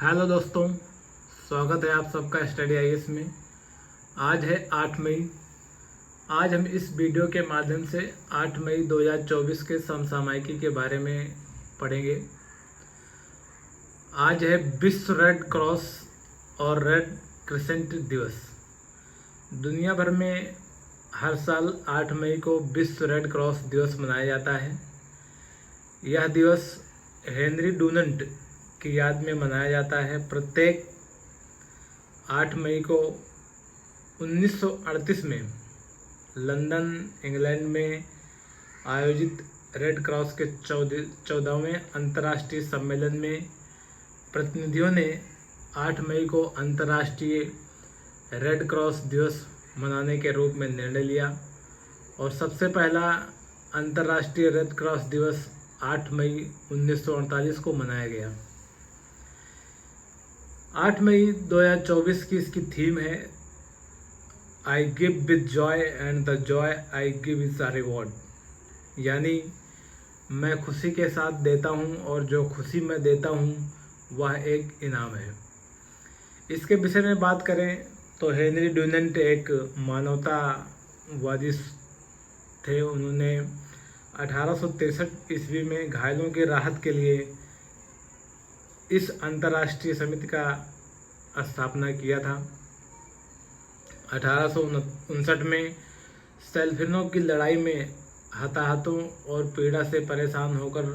Hello दोस्तों, स्वागत है आप सबका स्टडी आईएएस में। आज है 8 मई। आज हम इस वीडियो के माध्यम से 8 मई 2024 के समसामयिकी के बारे में पढ़ेंगे। आज है विश्व रेड क्रॉस और रेड क्रिसेंट दिवस। दुनिया भर में हर साल 8 मई को विश्व रेड क्रॉस दिवस मनाया जाता है। यह दिवस हेनरी डुनंट की याद में मनाया जाता है। प्रत्येक 8 मई को 1938 में लंदन, इंग्लैंड में आयोजित रेड क्रॉस के 14वें अंतर्राष्ट्रीय सम्मेलन में प्रतिनिधियों ने 8 मई को अंतर्राष्ट्रीय रेड क्रॉस दिवस मनाने के रूप में निर्णय लिया और सबसे पहला अंतर्राष्ट्रीय रेड क्रॉस दिवस 8 मई 1948 को मनाया गया। 8 मई 2024 की इसकी थीम है I give with Joy and the Joy I give is a reward, यानी मैं खुशी के साथ देता हूँ और जो खुशी मैं देता हूँ वह एक इनाम है। इसके विषय में बात करें तो हेनरी डुनंट एक मानवतावादी थे। उन्होंने 1863 ईस्वी में घायलों की राहत के लिए इस अंतर्राष्ट्रीय समिति का स्थापना किया था। 1859 में सेल्फिनों की लड़ाई में हताहतों और पीड़ा से परेशान होकर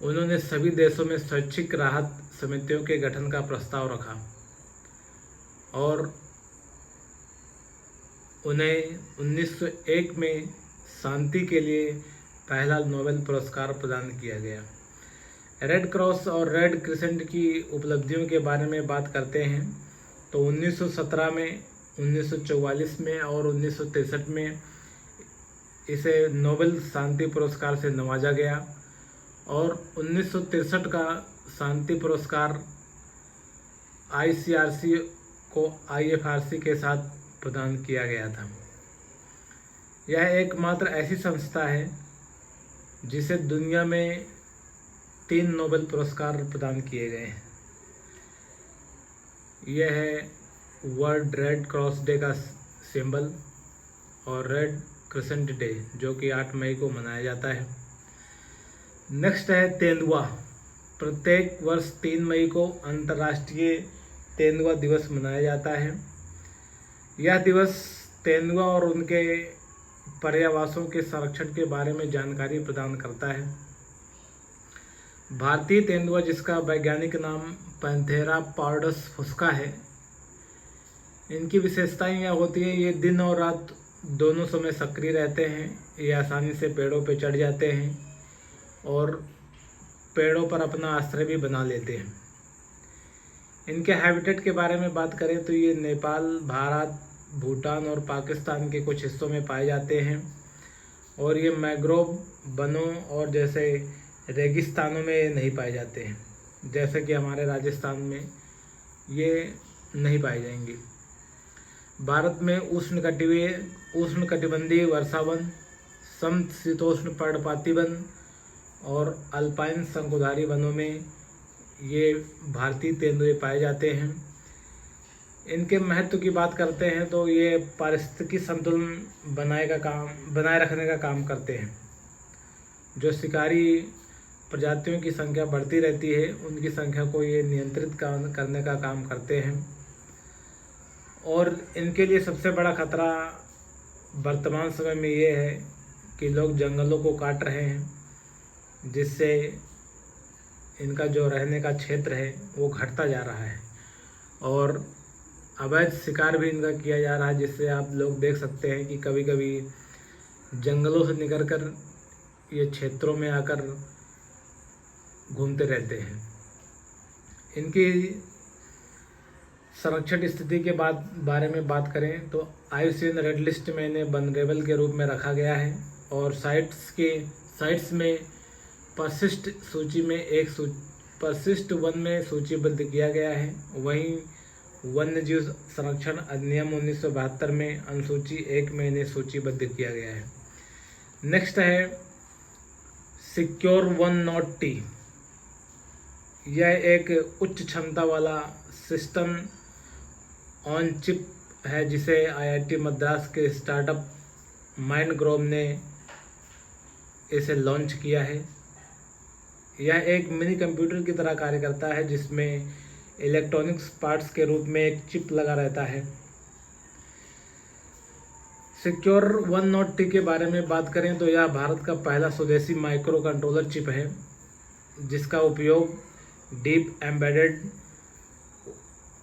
उन्होंने सभी देशों में स्वैच्छिक राहत समितियों के गठन का प्रस्ताव रखा और उन्हें 1901 में शांति के लिए पहला नोबेल पुरस्कार प्रदान किया गया। रेड क्रॉस और रेड क्रिसेंट की उपलब्धियों के बारे में बात करते हैं तो 1917 में, 1944 में और 1963 में इसे नोबेल शांति पुरस्कार से नवाजा गया और 1963 का शांति पुरस्कार ICRC को IFRC के साथ प्रदान किया गया था। यह एकमात्र ऐसी संस्था है जिसे दुनिया में 3 नोबेल पुरस्कार प्रदान किए गए हैं। यह है वर्ल्ड रेड क्रॉस डे का सिंबल और रेड क्रिसेंट डे जो कि 8 मई को मनाया जाता है। नेक्स्ट है तेंदुआ। प्रत्येक वर्ष 3 मई को अंतर्राष्ट्रीय तेंदुआ दिवस मनाया जाता है। यह दिवस तेंदुआ और उनके पर्यावासों के संरक्षण के बारे में जानकारी प्रदान करता है। भारतीय तेंदुआ, जिसका वैज्ञानिक नाम पैंथेरा पार्डस फुस्का है, इनकी विशेषताएं यह होती है ये दिन और रात दोनों समय सक्रिय रहते हैं। ये आसानी से पेड़ों पर चढ़ जाते हैं और पेड़ों पर अपना आश्रय भी बना लेते हैं। इनके हैबिटेट के बारे में बात करें तो ये नेपाल, भारत, भूटान और पाकिस्तान के कुछ हिस्सों में पाए जाते हैं और ये मैंग्रोव वनों और जैसे रेगिस्तानों में नहीं पाए जाते हैं, जैसे कि हमारे राजस्थान में ये नहीं पाए जाएंगे। भारत में उष्णकटिबंधीय वर्षावन, समशीतोष्ण पर्णपाती वन और अल्पाइन शंकुधारी वनों में ये भारतीय तेंदुए पाए जाते हैं। इनके महत्व की बात करते हैं तो ये पारिस्थितिकी संतुलन बनाए रखने का काम करते हैं। जो शिकारी प्रजातियों की संख्या बढ़ती रहती है उनकी संख्या को ये नियंत्रित करने का काम करते हैं और इनके लिए सबसे बड़ा खतरा वर्तमान समय में ये है कि लोग जंगलों को काट रहे हैं, जिससे इनका जो रहने का क्षेत्र है वो घटता जा रहा है और अवैध शिकार भी इनका किया जा रहा है, जिससे आप लोग देख सकते हैं कि कभी कभी जंगलों से निकलकर ये क्षेत्रों में आकर घूमते रहते हैं। इनकी संरक्षण स्थिति के बारे में बात करें तो IUCN रेड लिस्ट में इन्हें वनरेबल के रूप में रखा गया है और साइट्स में परसिस्ट वन में सूचीबद्ध किया गया है। वहीं वन्यजीव संरक्षण अधिनियम 1972 में अनुसूची 1 में इन्हें सूचीबद्ध किया गया है। नेक्स्ट है सिक्योर 1 नॉट टी। यह एक उच्च क्षमता वाला सिस्टम ऑन चिप है जिसे आईआईटी मद्रास के स्टार्टअप माइंडग्रोव ने इसे लॉन्च किया है। यह एक मिनी कंप्यूटर की तरह कार्य करता है जिसमें इलेक्ट्रॉनिक्स पार्ट्स के रूप में एक चिप लगा रहता है। सिक्योर 190T के बारे में बात करें तो यह भारत का पहला स्वदेशी माइक्रो कंट्रोलर चिप है जिसका उपयोग डीप एम्बेडेड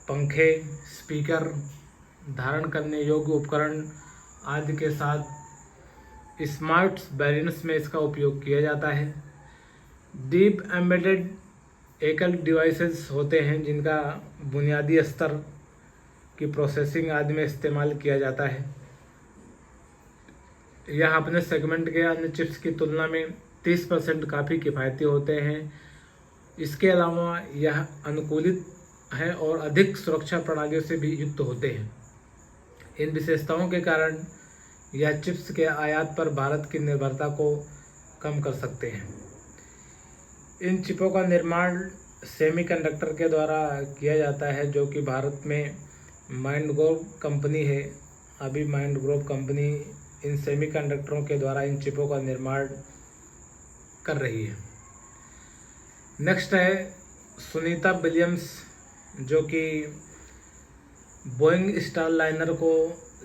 पंखे, स्पीकर, धारण करने योग्य उपकरण आदि के साथ स्मार्ट वेरिएंट्स में इसका उपयोग किया जाता है। डीप एम्बेडेड एकल डिवाइसेस होते हैं जिनका बुनियादी स्तर की प्रोसेसिंग आदि में इस्तेमाल किया जाता है। यह अपने सेगमेंट के अन्य चिप्स की तुलना में 30% काफ़ी किफ़ायती होते हैं। इसके अलावा यह अनुकूलित है और अधिक सुरक्षा प्रणालियों से भी युक्त होते हैं। इन विशेषताओं के कारण यह चिप्स के आयात पर भारत की निर्भरता को कम कर सकते हैं। इन चिपों का निर्माण सेमीकंडक्टर के द्वारा किया जाता है जो कि भारत में माइंडग्रोव कंपनी है। अभी माइंडग्रोव कंपनी इन सेमीकंडक्टरों के द्वारा इन चिपों का निर्माण कर रही है। नेक्स्ट है सुनीता विलियम्स जो कि बोइंग स्टारलाइनर को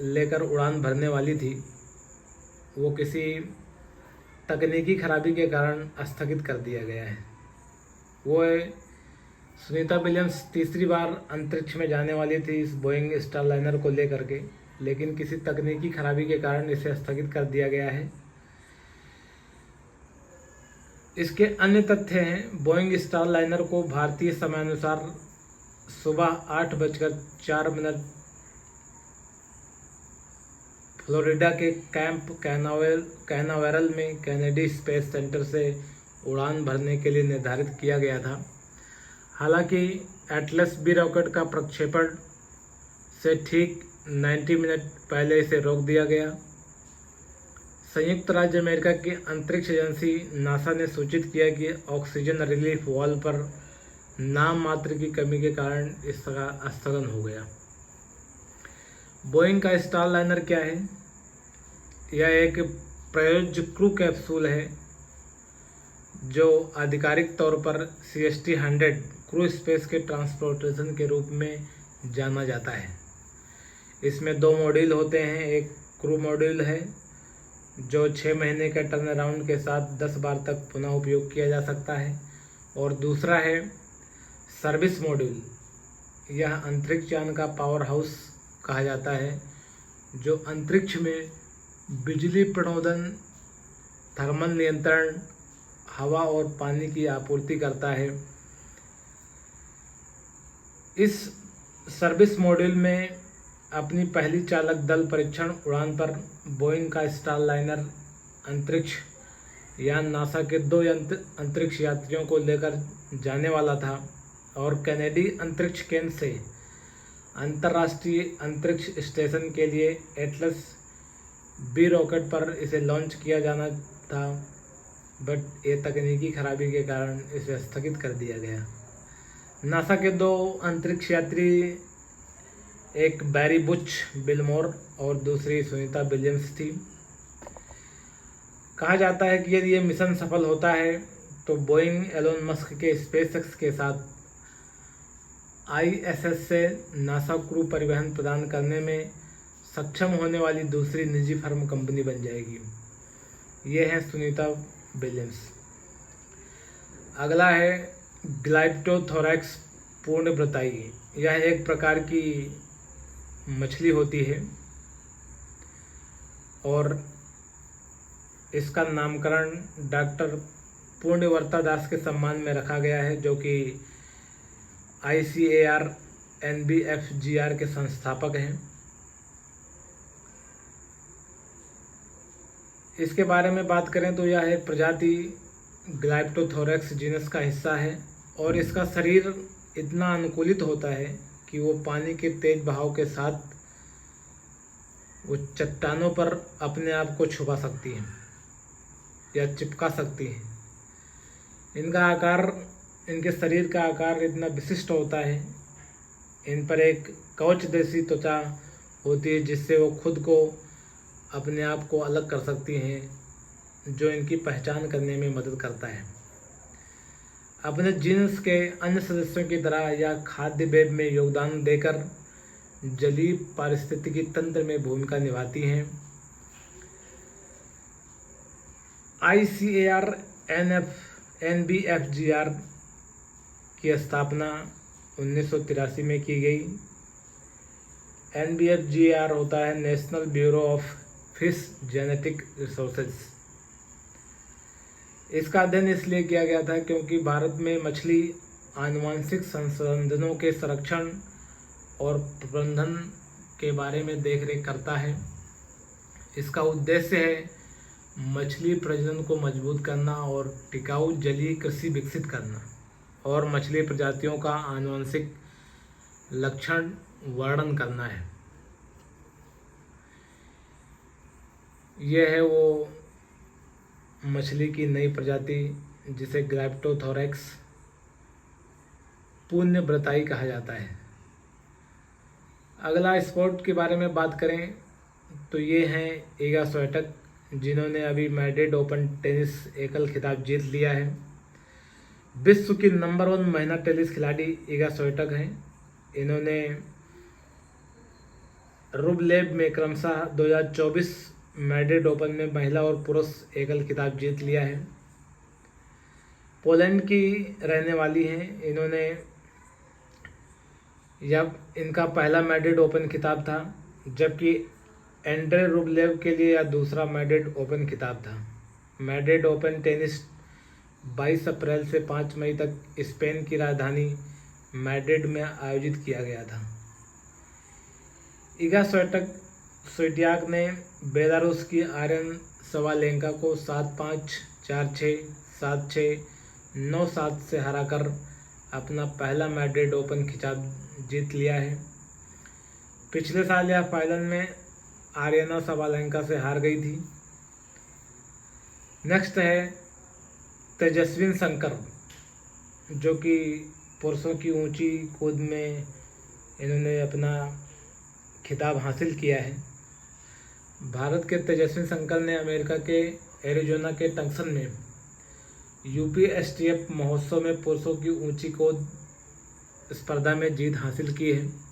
लेकर उड़ान भरने वाली थी। वो किसी तकनीकी खराबी के कारण स्थगित कर दिया गया है। वो सुनीता विलियम्स तीसरी बार अंतरिक्ष में जाने वाली थी इस बोइंग स्टारलाइनर को लेकर के, लेकिन किसी तकनीकी खराबी के कारण इसे स्थगित कर दिया गया है। इसके अन्य तथ्य हैं, बोइंग स्टारलाइनर को भारतीय समयानुसार सुबह 8:04 फ्लोरिडा के कैंप कैनावेरल में कैनेडी स्पेस सेंटर से उड़ान भरने के लिए निर्धारित किया गया था। हालांकि एटलस बी रॉकेट का प्रक्षेपण से ठीक 90 मिनट पहले इसे रोक दिया गया। संयुक्त राज्य अमेरिका की अंतरिक्ष एजेंसी नासा ने सूचित किया कि ऑक्सीजन रिलीफ वाल्व पर नाम मात्र की कमी के कारण इसका स्थगन हो गया। बोइंग का स्टारलाइनर क्या है? यह एक प्रयोज्य क्रू कैप्सूल है जो आधिकारिक तौर पर CST-100 क्रू स्पेस के ट्रांसपोर्टेशन के रूप में जाना जाता है। इसमें 2 मॉड्यूल होते हैं। एक क्रू मॉड्यूल है जो 6 महीने के टर्न अराउंड के साथ 10 बार तक पुनः उपयोग किया जा सकता है, और दूसरा है सर्विस मॉड्यूल। यह अंतरिक्ष यान का पावर हाउस कहा जाता है जो अंतरिक्ष में बिजली प्रणोदन, थर्मल नियंत्रण, हवा और पानी की आपूर्ति करता है। इस सर्विस मॉड्यूल में अपनी पहली चालक दल परीक्षण उड़ान पर बोइंग का स्टारलाइनर अंतरिक्ष यान नासा के 2 अंतरिक्ष यात्रियों को लेकर जाने वाला था, और कैनेडी अंतरिक्ष केंद्र से अंतर्राष्ट्रीय अंतरिक्ष स्टेशन के लिए एटलस बी रॉकेट पर इसे लॉन्च किया जाना था, बट ये तकनीकी खराबी के कारण इसे स्थगित कर दिया गया। नासा के 2 अंतरिक्ष यात्री, एक बैरी बुच बिलमोर और दूसरी सुनीता विलियम्स थी। कहा जाता है कि यदि ये मिशन सफल होता है तो बोइंग एलोन मस्क के स्पेसएक्स के साथ ISS से नासा क्रू परिवहन प्रदान करने में सक्षम होने वाली दूसरी निजी फर्म कंपनी बन जाएगी। ये है सुनीता विलियम्स। अगला है ग्लाइप्टोथोरैक्स पूर्णवृत्ताई। यह एक प्रकार की मछली होती है और इसका नामकरण डॉक्टर पूर्णवर्ता दास के सम्मान में रखा गया है जो कि ICAR NBFGR के संस्थापक हैं। इसके बारे में बात करें तो यह एक प्रजाति ग्लाइप्टोथोरैक्स जीनस का हिस्सा है और इसका शरीर इतना अनुकूलित होता है कि वो पानी के तेज बहाव के साथ वो चट्टानों पर अपने आप को छुपा सकती है या चिपका सकती है। इनका आकार इनके शरीर का आकार इतना विशिष्ट होता है, इन पर एक कवच जैसी त्वचा होती है जिससे वो खुद को अपने आप को अलग कर सकती हैं, जो इनकी पहचान करने में मदद करता है। अपने जीन्स के अन्य सदस्यों की तरह या खाद्य वेब में योगदान देकर जलीय पारिस्थितिकी तंत्र में भूमिका निभाती हैं। ICAR NBFGR की स्थापना 1983 में की गई। NBFGR होता है national bureau of fish genetic resources. इसका अध्ययन इसलिए किया गया था क्योंकि भारत में मछली आनुवंशिक संसाधनों के संरक्षण और प्रबंधन के बारे में देखरेख करता है। इसका उद्देश्य है मछली प्रजनन को मजबूत करना और टिकाऊ जलीय कृषि विकसित करना और मछली प्रजातियों का आनुवंशिक लक्षण वर्णन करना है। यह है वो मछली की नई प्रजाति जिसे ग्राप्टोथोरैक्स पुण्यव्रताई कहा जाता है। अगला स्पोर्ट के बारे में बात करें तो ये हैं इगा स्विएटेक, जिन्होंने अभी मैड्रिड ओपन टेनिस एकल खिताब जीत लिया है। विश्व की नंबर 1 महिला टेनिस खिलाड़ी इगा स्विएटेक हैं। इन्होंने रुबलेव में क्रमशः 2024 मैड्रिड ओपन में महिला और पुरुष एकल खिताब जीत लिया है। पोलैंड की रहने वाली हैं। इन्होंने जब इनका पहला मैड्रिड ओपन खिताब था, जबकि एंड्रे रुबलेव के लिए यह दूसरा मैड्रिड ओपन खिताब था। मैड्रिड ओपन टेनिस 22 अप्रैल से 5 मई तक स्पेन की राजधानी मैड्रिड में आयोजित किया गया था। इगा स्विएटेक ने बेलारूस की आर्यन सवालेंका को 7-5, 4-6, 7-6, 9-7 से हराकर अपना पहला मैड्रिड ओपन खिताब जीत लिया है। पिछले साल यह फाइनल में आर्यना सवालेंका से हार गई थी। नेक्स्ट है तेजस्विन शंकर, जो कि पुरुषों की ऊंची कूद में इन्होंने अपना खिताब हासिल किया है। भारत के तेजस्विन शंकर ने अमेरिका के एरिजोना के टक्सन में UPSTF महोत्सव में पुरुषों की ऊंची कूद स्पर्धा में जीत हासिल की है।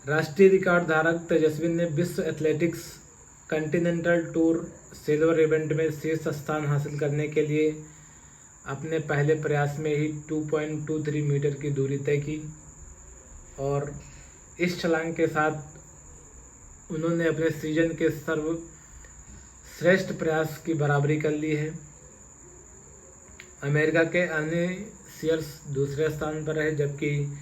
राष्ट्रीय रिकॉर्ड धारक तेजस्विन ने विश्व athletics continental tour silver event में शीर्ष स्थान हासिल करने के लिए अपने पहले प्रयास में ही 2.23 मीटर की दूरी तय की और इस छलांग के साथ उन्होंने अपने सीजन के सर्वश्रेष्ठ प्रयास की बराबरी कर ली है। अमेरिका के अर्नी सीयर्स दूसरे स्थान पर है, जबकि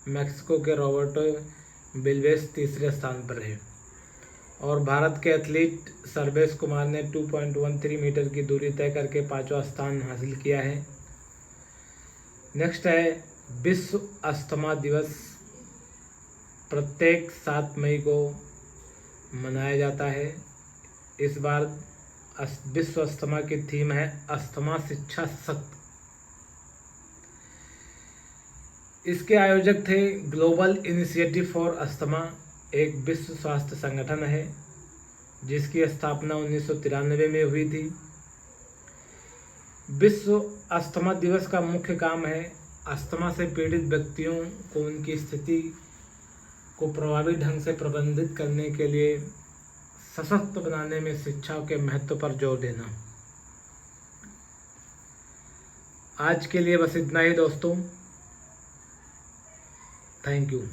मैक्सिको के रॉबर्टो बिल्वेस तीसरे स्थान पर है और भारत के एथलीट सर्वेश कुमार ने 2.13 मीटर की दूरी तय करके 5वां स्थान हासिल किया है। नेक्स्ट है विश्व अस्थमा दिवस। प्रत्येक 7 मई को मनाया जाता है। इस बार विश्व अस्थमा की थीम है अस्थमा शिक्षा सशक्त। इसके आयोजक थे ग्लोबल इनिशिएटिव फॉर अस्थमा, एक विश्व स्वास्थ्य संगठन है जिसकी स्थापना 1993 में हुई थी। विश्व अस्थमा दिवस का मुख्य काम है अस्थमा से पीड़ित व्यक्तियों को उनकी स्थिति को प्रभावी ढंग से प्रबंधित करने के लिए सशक्त बनाने में शिक्षा के महत्व पर जोर देना। आज के लिए बस इतना ही दोस्तों। Thank you.